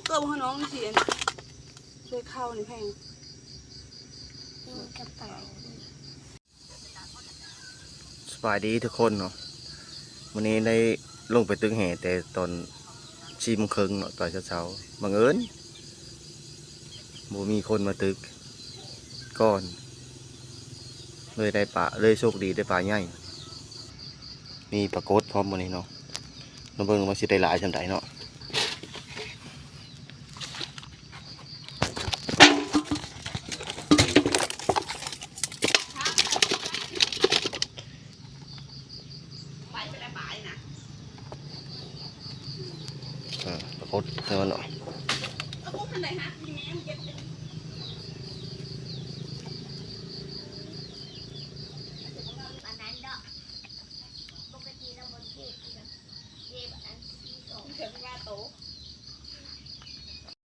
ก็เอาน้องเสียช่วยเข้าในแพงกระเป๋าสบายดีทุกคนเนาะวันนี้ได้ลงไปตึกแห่แต่ตอน4 โมงครึ่งเนาะตอนเช้าๆบังเอิญบ่มีคนมาตึกก่อนเลยได้ปลาเลยโชคดีได้ปลาใหญ่มีปลากดพร้อมวันนี้เนาะน้องเบิ่งว่าสิได้หลายจังไดเนาะปลากดเท่านั้นเนาะ